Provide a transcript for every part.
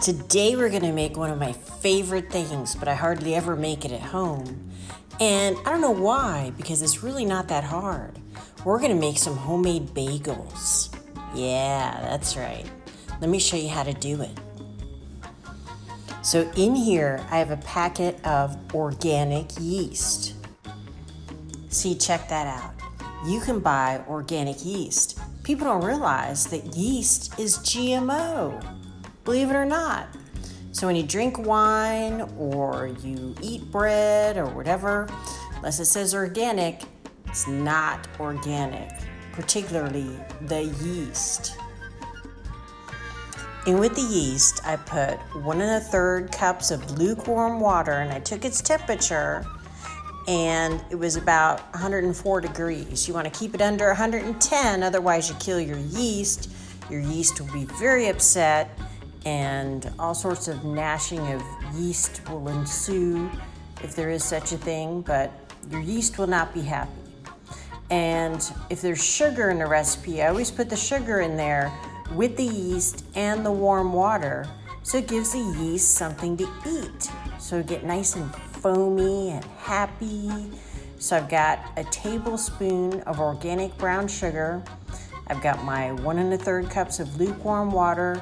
Today we're going to make one of my favorite things, but I hardly ever make it at home. And I don't know why, because it's really not that hard. We're going to make some homemade bagels. Yeah, that's right. Let me show you how to do it. So in here, I have a packet of organic yeast. See, check that out. You can buy organic yeast. People don't realize that yeast is GMO. Believe it or not. So when you drink wine or you eat bread or whatever, unless it says organic, it's not organic, particularly the yeast. And with the yeast, I put 1 1/3 cups of lukewarm water, and I took its temperature, and it was about 104 degrees. You want to keep it under 110, otherwise you kill your yeast. Your yeast will be very upset, and all sorts of gnashing of yeast will ensue if there is such a thing, but your yeast will not be happy. And if there's sugar in the recipe, I always put the sugar in there with the yeast and the warm water, so it gives the yeast something to eat. So it get nice and foamy and happy. So I've got a tablespoon of organic brown sugar. I've got my 1 1/3 cups of lukewarm water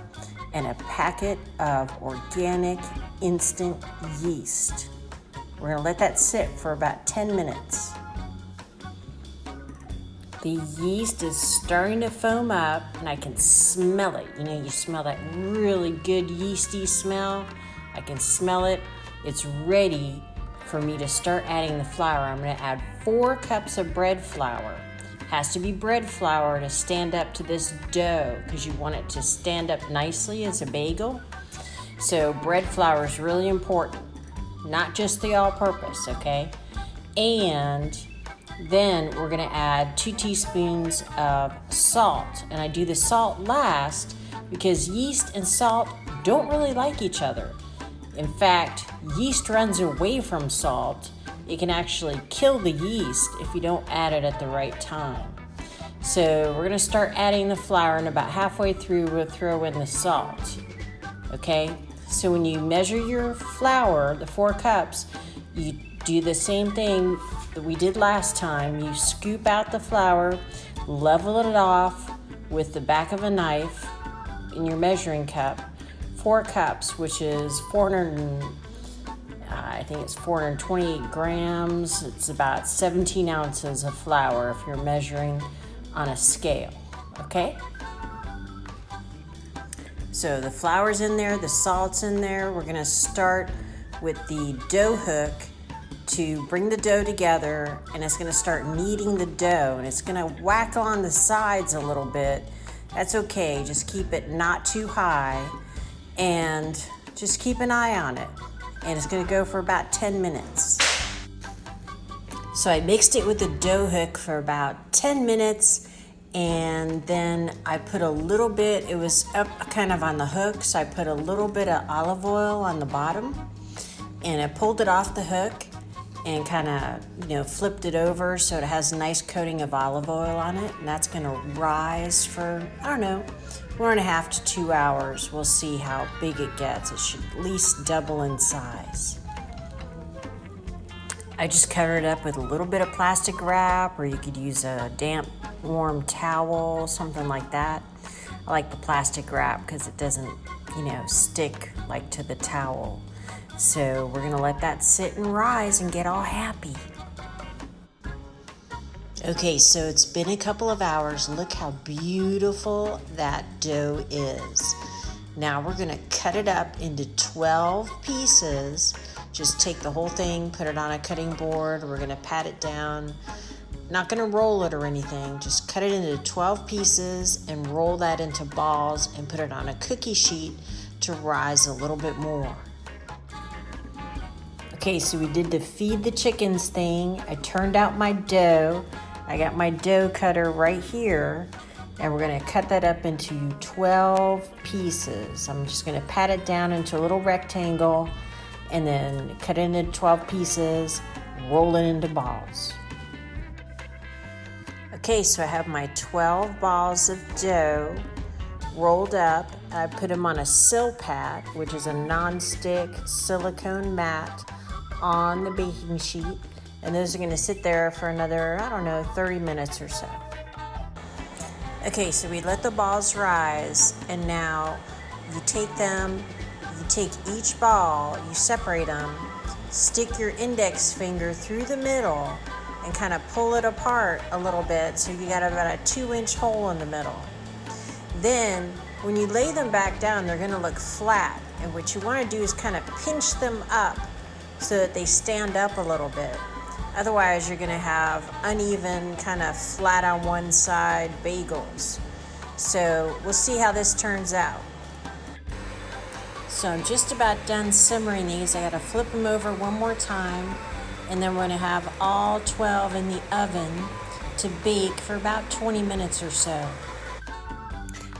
and a packet of organic instant yeast. We're gonna let that sit for about 10 minutes. The yeast is starting to foam up, and I can smell it. You know, you smell that really good yeasty smell. I can smell it. It's ready for me to start adding the flour. I'm gonna add 4 cups of bread flour. Has to be bread flour to stand up to this dough, because you want it to stand up nicely as a bagel. So bread flour is really important, not just the all-purpose, okay? And then we're gonna add 2 teaspoons of salt. And I do the salt last because yeast and salt don't really like each other. In fact, yeast runs away from salt. It can actually kill the yeast if you don't add it at the right time. So we're gonna start adding the flour, and about halfway through we'll throw in the salt, okay? So when you measure your flour, the 4 cups, you do the same thing that we did last time. You scoop out the flour, level it off with the back of a knife in your measuring cup. 4 cups, which is 428 grams. It's about 17 ounces of flour if you're measuring on a scale, okay? So the flour's in there, the salt's in there. We're gonna start with the dough hook to bring the dough together, and it's gonna start kneading the dough, and it's gonna whack on the sides a little bit. That's okay, just keep it not too high, and just keep an eye on it. And it's gonna go for about 10 minutes. So I mixed it with the dough hook for about 10 minutes, and then I put a little bit, it was up kind of on the hook, so I put a little bit of olive oil on the bottom, and I pulled it off the hook and kind of, flipped it over so it has a nice coating of olive oil on it. And that's gonna rise for, 1.5 to 2 hours. We'll see how big it gets. It should at least double in size. I just cover it up with a little bit of plastic wrap, or you could use a damp, warm towel, something like that. I like the plastic wrap because it doesn't, stick like to the towel. So we're gonna let that sit and rise and get all happy. Okay, so it's been a couple of hours. Look how beautiful that dough is. Now we're gonna cut it up into 12 pieces. Just take the whole thing, put it on a cutting board. We're gonna pat it down. Not gonna roll it or anything. Just cut it into 12 pieces and roll that into balls and put it on a cookie sheet to rise a little bit more. Okay, so we did the feed the chickens thing. I turned out my dough. I got my dough cutter right here, and we're gonna cut that up into 12 pieces. I'm just gonna pat it down into a little rectangle and then cut it into 12 pieces, roll it into balls. Okay, so I have my 12 balls of dough rolled up, I put them on a Silpat, which is a non-stick silicone mat, on the baking sheet. And those are going to sit there for another, 30 minutes or so. Okay, so we let the balls rise, and now you take each ball, you separate them, stick your index finger through the middle, and kind of pull it apart a little bit, so you got about a 2-inch hole in the middle. Then, when you lay them back down, they're going to look flat, and what you want to do is kind of pinch them up so that they stand up a little bit. Otherwise, you're going to have uneven, kind of flat on one side bagels. So we'll see how this turns out. So I'm just about done simmering these. I got to flip them over one more time, and then we're going to have all 12 in the oven to bake for about 20 minutes or so.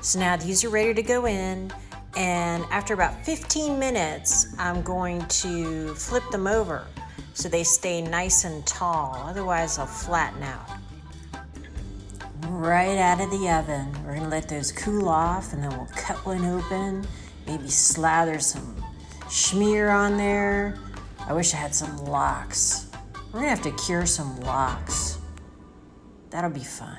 So now these are ready to go in, and after about 15 minutes, I'm going to flip them over so they stay nice and tall. Otherwise, they'll flatten out. Right out of the oven. We're gonna let those cool off, and then we'll cut one open, maybe slather some schmear on there. I wish I had some lox. We're gonna have to cure some lox. That'll be fun.